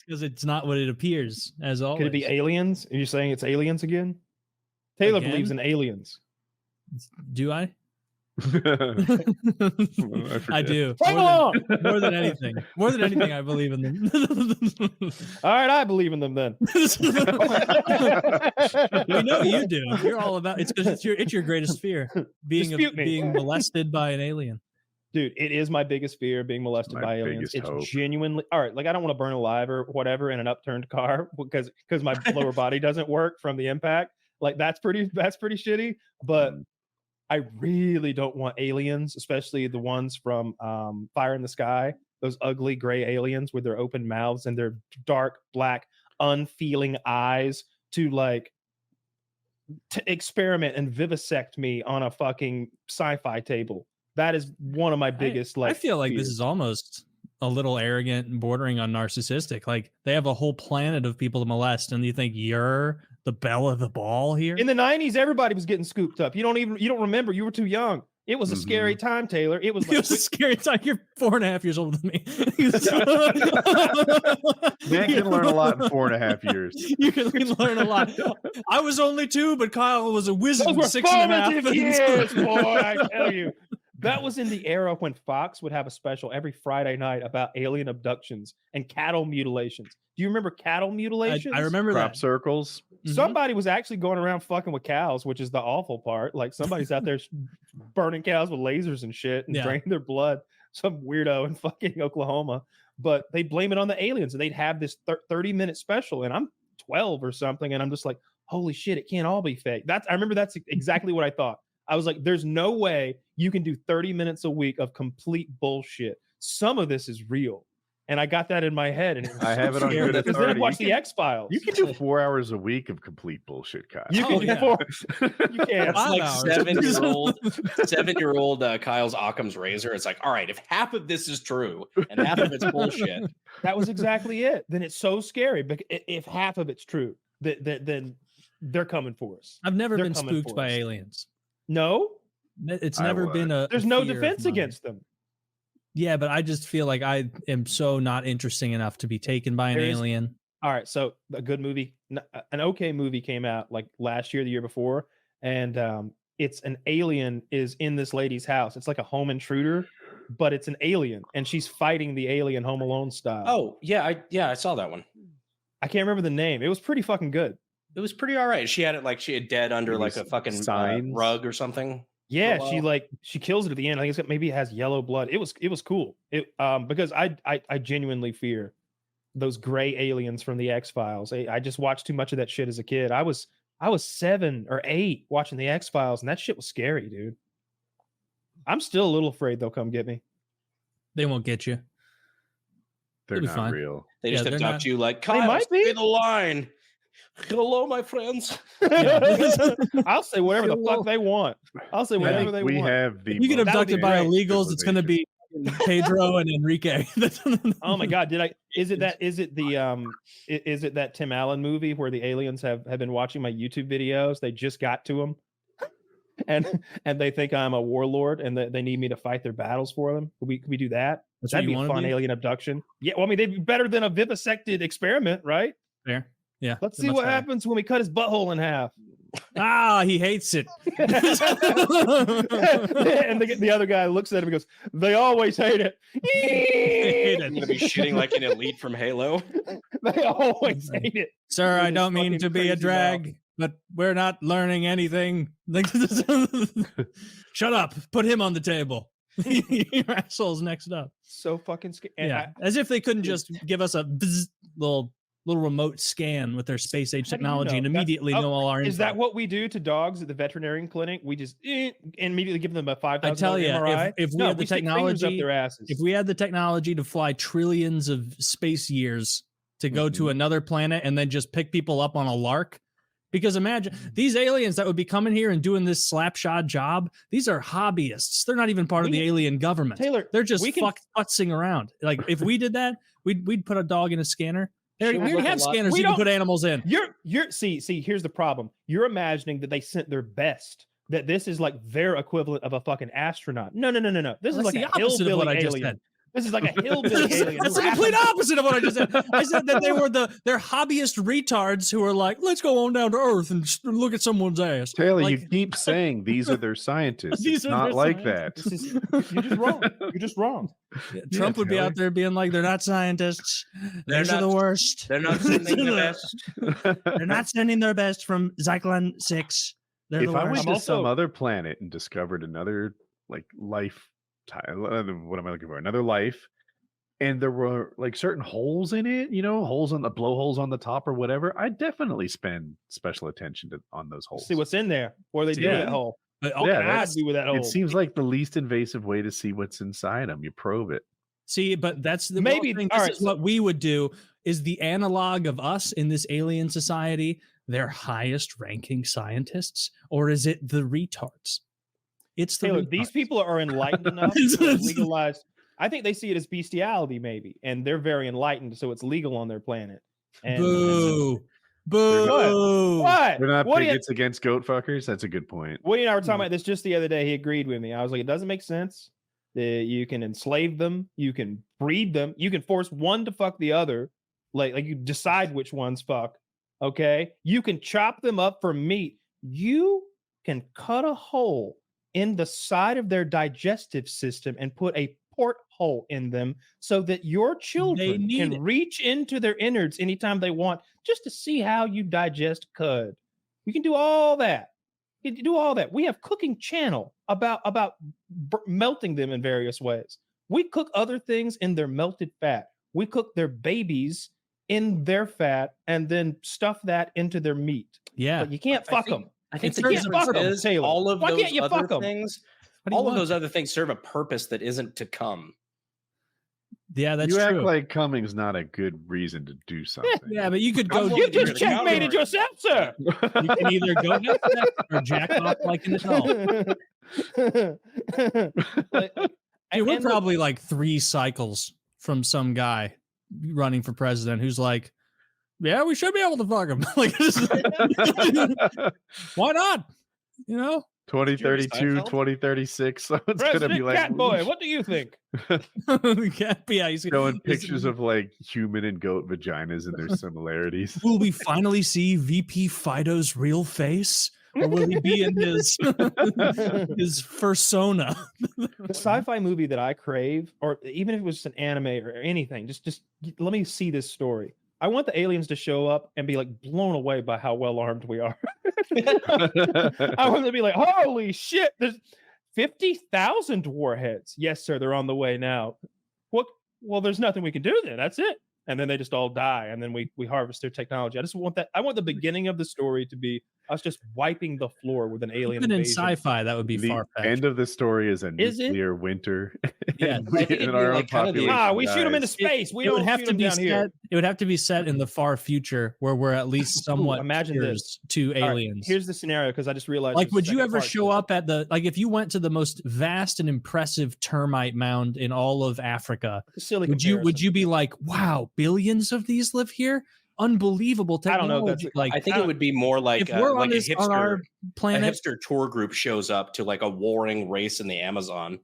because it's not what it appears, as always. Could it be aliens? Are you saying it's aliens again? Taylor believes in aliens. Do I? I do. More than anything. More than anything, I believe in them. All right, I believe in them then. We know you do. You're all about it's because it's your greatest fear. Being molested by an alien. Dude, it is my biggest fear, being molested by aliens. It's genuinely all right. Like, I don't want to burn alive or whatever in an upturned car because my lower body doesn't work from the impact. Like, that's pretty shitty. But I really don't want aliens, especially the ones from Fire in the Sky. Those ugly gray aliens with their open mouths and their dark, black, unfeeling eyes to experiment and vivisect me on a fucking sci-fi table. That is one of my biggest I feel like fears. this is almost a little arrogant and bordering on narcissistic. Like, they have a whole planet of people to molest, and you think you're the belle of the ball here? In the 90s, everybody was getting scooped up. You don't remember. You were too young. It was a scary time, Taylor. It was, it was a scary time. You're 4.5 years older than me. Man can learn a lot in 4.5 years. You can learn a lot. I was only 2, but Kyle was a wizard. Those were 6.5 years, boy, I tell you. That was in the era when Fox would have a special every Friday night about alien abductions and cattle mutilations. Do you remember cattle mutilations? I remember crop that. circles. Somebody was actually going around fucking with cows, which is the awful part. Like, somebody's out there burning cows with lasers and shit and draining their blood. Some weirdo in fucking Oklahoma. But they blame it on the aliens, and they'd have this 30-minute special, and I'm 12 or something, and I'm just like, holy shit, it can't all be fake. I remember that's exactly what I thought. I was like, there's no way you can do 30 minutes a week of complete bullshit. Some of this is real. And I got that in my head. And I have it on good because then I watched the X-Files. You can do 4 hours a week of complete bullshit, Kyle. You can do 4. You can. It's like 7-year-old Kyle's Occam's razor. It's like, all right, if half of this is true and half of it's bullshit. That was exactly it. Then it's so scary. But if half of it's true, then they're coming for us. I've never been spooked by aliens. No? It's never been a There's no defense against them. Yeah, but I just feel like I am so not interesting enough to be taken by an alien. All right, so a good movie, an okay movie came out like last year, the year before, and it's an alien is in this lady's house. It's like a home intruder, but it's an alien, and she's fighting the alien Home Alone style. Oh, yeah, I saw that one. I can't remember the name. It was pretty fucking good. It was pretty all right. She had it dead under like a fucking rug or something. Yeah, she kills it at the end. I think maybe it has yellow blood. It was cool. Because I genuinely fear those gray aliens from the X-Files. I just watched too much of that shit as a kid. I was 7 or 8 watching the X-Files, and that shit was scary, dude. I'm still a little afraid they'll come get me. They won't get you. They're not fine. Real. They just abduct you like, Kyle, stay the line. Hello, my friends. I'll say whatever the fuck they want. I'll say whatever they want. You get abducted by illegals. It's going to be Pedro and Enrique. Oh my god! Is it that Tim Allen movie where the aliens have been watching my YouTube videos? They just got to him, and they think I'm a warlord, and they need me to fight their battles for them. Could we do that? That'd be a fun alien abduction. Yeah, well, I mean, they'd be better than a vivisected experiment, right? Fair. Yeah. Let's see what happens when we cut his butthole in half. He hates it. And the other guy looks at him and goes, they always hate it. You're going to be shitting like an elite from Halo. They always hate it. Sir, I don't mean to be a drag, but we're not learning anything. Shut up. Put him on the table. Your asshole's next up. So fucking scary. Yeah. As if they couldn't just give us a little remote scan with their space age technology and immediately know all our info. Is that what we do to dogs at the veterinarian clinic? We just immediately give them a $5,000 I tell you, MRI? if we had the technology, up their asses. If we had the technology to fly trillions of space years to go to another planet and then just pick people up on a lark, because imagine these aliens that would be coming here and doing this slapshod job. These are hobbyists. They're not even part of the alien government. Taylor, they're just futzing around. Like if we did that, we'd put a dog in a scanner. We already have scanners you can put animals in. See, here's the problem. You're imagining that they sent their best, that this is like their equivalent of a fucking astronaut. No. This is like a hillbilly alien. This is like a hillbilly alien. That's the complete opposite of what I just said. I said that they're hobbyist retards who are like, let's go on down to Earth and look at someone's ass. Taylor, Like, you keep saying these are their scientists. These It's are not their like scientists. that. You're just wrong. You're just wrong. Trump would be out there being like, they're not scientists. They're These are the not- worst. They're not sending the best. They're not sending their best from Zyklon 6. They're If the I worst. went I'm to some also- other planet and discovered another like life, what am I looking for? Another life, and there were like certain holes in it, holes on the blowholes on the top or whatever, I'd definitely spend special attention on those holes. See what's in there. What do they do Yeah. with that hole? But What Yeah, can I that's- do with that hole? It seems like the least invasive way to see what's inside them. You probe it. See, but that's the Maybe- thing. all This right, is what we would do is the analog of us in this alien society, their highest ranking scientists, or is it the retards? It's the Taylor, retards. these people are enlightened enough to legalize. I think they see it as bestiality, maybe, and they're very enlightened, so it's legal on their planet. And Boo. Boo. what? They're not What do you- bigots against goat fuckers. That's a good point. Woody and I were talking about this just the other day. He agreed with me. I was like, it doesn't make sense. You can enslave them. You can breed them. You can force one to fuck the other. Like you decide which ones fuck. Okay. You can chop them up for meat. You can cut a hole in the side of their digestive system and put a porthole in them so that your children need can it. reach into their innards anytime they want just to see how you digest cud. We can do all that. We can do all that. We have cooking channel about melting them in various ways. We cook other things in their melted fat. We cook their babies in their fat and then stuff that into their meat. Yeah. But you can't fuck them. I think It's the not- difference fuck 'em, is Taylor. all of Why those can't you other fuck 'em? things. What do you All of want? those other things serve a purpose that isn't to come. Yeah, that's you true. act like coming's not a good reason to do something. Yeah, but you could go. I'm You willing to just hear the checkmated counter yourself, sir. You can either go have sex or jack off like an adult. Hey, we're and look, probably like 3 cycles from some guy running for president who's like, yeah, we should be able to fuck him. Like, why not? 2032, Seinfeld? 2036. Someone's gonna President be like Catboy, what do you think? Yeah, he's showing pictures of like human and goat vaginas and their similarities. Will we finally see VP Fido's real face, or will he be in his his fursona? The sci-fi movie that I crave, or even if it was an anime or anything, just let me see this story. I want the aliens to show up and be like blown away by how well armed we are. I want them to be like, holy shit, there's 50,000 warheads. Yes, sir, they're on the way now. What? Well, there's nothing we can do then. That's it. And then they just all die, and then we harvest their technology. I just want that. I want the beginning of the story to be us just wiping the floor with an alien Even in invasion. sci-fi, that would be The far fetched. end of the story is a Is it? nuclear winter. Yeah, and I think it'd be our own like kind of the- population We shoot them into dies. space. We It would don't have shoot to 'em be down set. here. It would have to be set in the far future where we're at least somewhat imagine peers to All right, aliens. here's the scenario because I just realized. Like, there's a would you second ever part to show it. up at if you went to the most vast and impressive termite mound in all of Africa? It's a silly Would comparison. you be like, wow, billions of these live here? Unbelievable I don't technology. know, that's- like, I think it would be more like if we're on like a this on our hipster, a planet, hipster tour group shows up to like a warring race in the Amazon.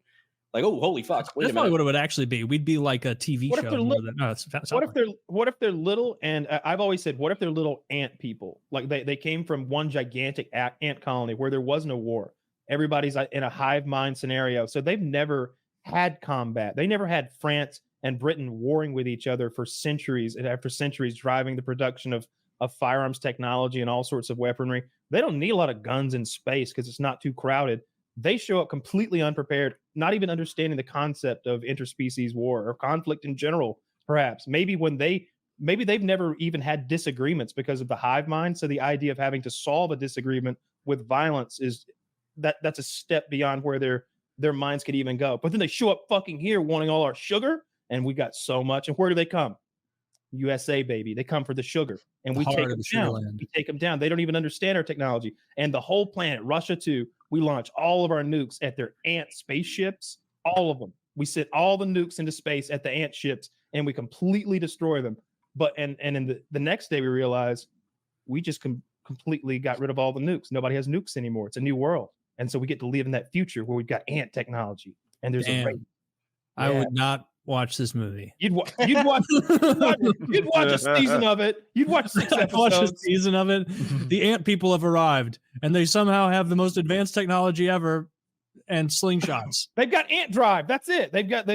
Like, oh, holy fuck! Wait that's a probably minute. what it would actually be. We'd be like a TV What if show. they're more li- than, no, it's What if they're little and I've always said, what if they're little ant people? Like they came from one gigantic ant colony where there was no war. Everybody's in a hive mind scenario, so they've never had combat. They never had France and Britain warring with each other for centuries and after centuries, driving the production of firearms technology and all sorts of weaponry. They don't need a lot of guns in space because it's not too crowded. They show up completely unprepared, not even understanding the concept of interspecies war or conflict in general. Perhaps maybe they've never even had disagreements because of the hive mind. So the idea of having to solve a disagreement with violence is that's a step beyond where their minds could even go. But then they show up fucking here wanting all our sugar, and we got so much. And where do they come? USA, baby. They come for the sugar, and we The take heart them of the down. sugarland. We take them down. They don't even understand our technology. And the whole planet, Russia too, we launch all of our nukes at their ant spaceships, all of them. We send all the nukes into space at the ant ships, and we completely destroy them. But and in the next day, we realize we just completely got rid of all the nukes. Nobody has nukes anymore. It's a new world, and so we get to live in that future where we've got ant technology, and there's Damn. a race. I Yeah. would not watch this movie. You'd watch a season of it. You'd watch 6 I'd watch a episodes. season of it. The ant people have arrived, and they somehow have the most advanced technology ever, and slingshots. They've got ant drive. That's it. They've got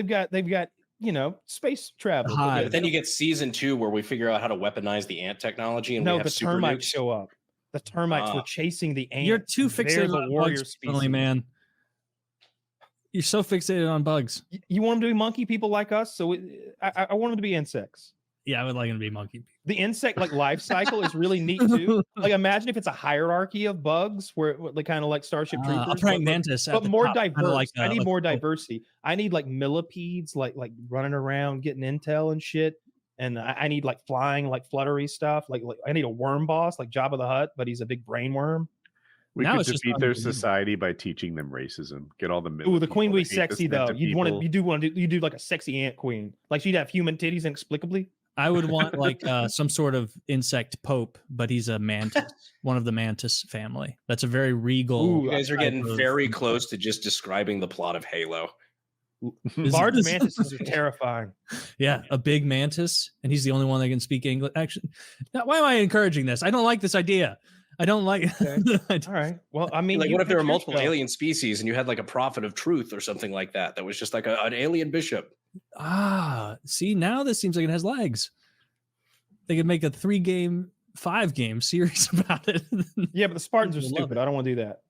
space travel. Hive. But then you get season 2 where we figure out how to weaponize the ant technology, and we No, have the super termites nukes. show up. The termites were chasing the ants. You're too They're fixated the on warrior bugs, species. Stanley, man. You're so fixated on bugs. You want them to be monkey people like us? So I want them to be insects. Yeah, I would like him to be monkey. The insect life cycle is really neat too. Like imagine if it's a hierarchy of bugs where they kind of like Starship Troopers. A praying mantis, but more diverse. Like, I need more like, diversity. I need like millipedes, like running around getting intel and shit. And I need like flying, like fluttery stuff. Like I need a worm boss, like Jabba the Hutt, but he's a big brain worm. We Now could it's just defeat their unbelievable. society by teaching them racism. Get all the Ooh, the queen would be would hate this sexy meant though. to You people. do like a sexy ant queen. Like she'd have human titties inexplicably. I would want like some sort of insect pope, but he's a mantis, one of the mantis family. That's a very regal. Ooh, You guys are getting type of- very close to just describing the plot of Halo. Large this- mantises are terrifying. Yeah, a big mantis, and he's the only one that can speak English. Actually, now, why am I encouraging this? I don't like this idea. I don't like. Okay. All right. Well, I mean, Like, you what if there were pick multiple yourself. alien species and you had like a prophet of truth or something like that? That was just like an alien bishop. See, now this seems like it has legs. They could make a 3-game, 5-game series about it. Yeah, but the Spartans are People love stupid. it. I don't want to do that.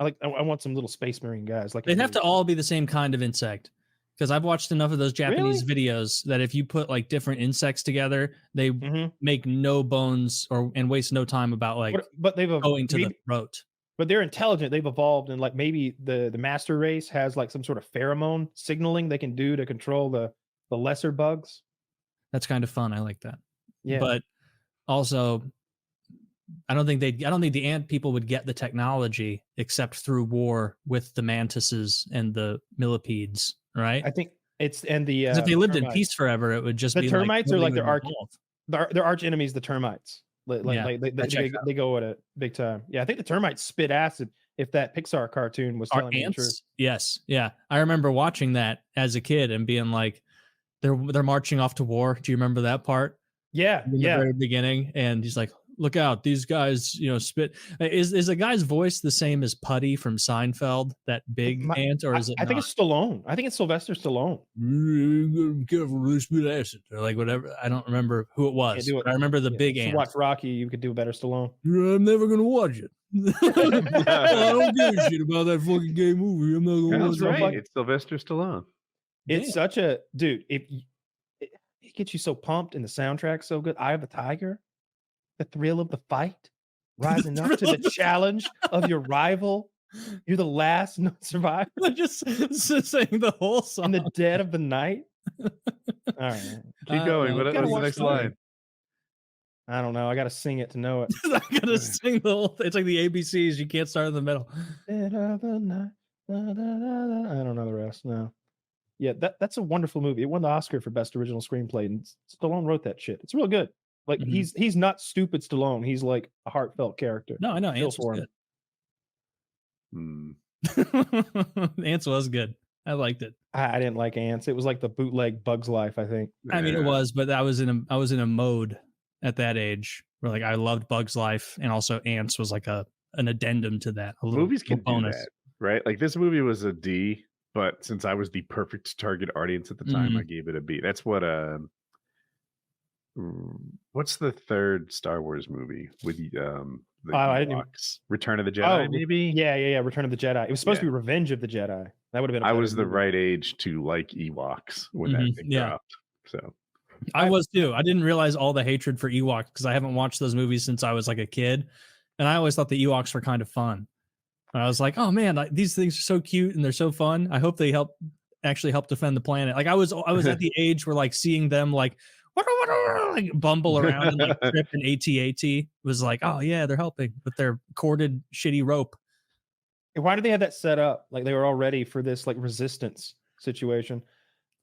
I want some little space marine guys. Like They'd have to all be the same kind of insect. Because I've watched enough of those Japanese videos that if you put like different insects together, they Mhm. make no bones and waste no time about like But they've going to maybe, the throat. but they're intelligent. They've evolved, and like maybe the master race has like some sort of pheromone signaling they can do to control the lesser bugs. That's kind of fun. I like that. Yeah, But also, I don't think the ant people would get the technology except through war with the mantises and the millipedes, right? I think it's and the 'Cause if they lived in termites. peace forever, it would just The be termites are like nobody their would arch- evolve. Their arch enemies, the termites. Yeah, that checks They go at it big time. Yeah, I think the termites spit acid. If that Pixar cartoon was Are telling me the truth. ants? Yes. Yeah. I remember watching that as a kid and being like, they're marching off to war. Do you remember that part? Yeah, In the yeah. very beginning, and he's like, "Look out! These guys, spit." Is the guy's voice the same as Putty from Seinfeld, that big ant, or is it? I think it's Stallone. I think it's Sylvester Stallone. Be careful, they spit acid, or like whatever. I don't remember who it was. do it. But I remember the Yeah, big if you ant. watch Rocky, you could do a better Stallone. I'm never gonna watch it. I don't give a shit about that fucking gay movie. I'm not gonna That's watch it. right. It's Sylvester Stallone. It's Damn. such a dude. It gets you so pumped, and the soundtrack's so good. Eye of the Tiger, the thrill of the fight, rising up to thrill the of the challenge of your rival. You're the last known survivor just saying the whole song. in the dead of the night. All right, Keep going. no, What gotta was the watch next the line? I don't know. I got to sing it to know it. I gotta sing the whole. It's like the ABCs. You can't start in the middle. Dead of the night. Da, da, da, da. I don't know the rest. No. Yeah, that's a wonderful movie. It won the Oscar for best original screenplay, and Stallone wrote that shit. It's real good. Like Mhm. he's not stupid Stallone. He's like a heartfelt character. No, I know. Feel Ants for was him. Hmm. good. Ants was good. I liked it. I didn't like Ants. It was like the bootleg Bugs Life, I think. I mean, it Yeah. was, but I was in a mode at that age where like I loved Bugs Life, and also Ants was like an addendum to that. A little, Movies can little do bonus. that, right? Like this movie was a D, but since I was the perfect target audience at the time, I gave it a B. That's what what's the third Star Wars movie with the I didn't even- Ewoks? Return of the Jedi, maybe? Yeah. Return of the Jedi. It was supposed to be Revenge of the Jedi. That would have been. I was the right age to like Ewoks when that thing Yeah. dropped. So I was too. I didn't realize all the hatred for Ewoks because I haven't watched those movies since I was like a kid, and I always thought the Ewoks were kind of fun. And I was like, oh man, these things are so cute and they're so fun. I hope they actually help defend the planet. Like I was at the age where like seeing them like bumble around and like trip and AT-AT was like, oh yeah, they're helping with their corded shitty rope. Why do they have that set up? Like they were all ready for this like resistance situation.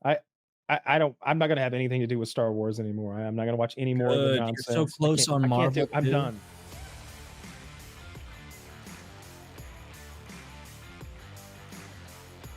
I'm not gonna have anything to do with Star Wars anymore. I'm not gonna watch any more of the Good. You're nonsense. so close on I can't Marvel, do it. I'm dude. done.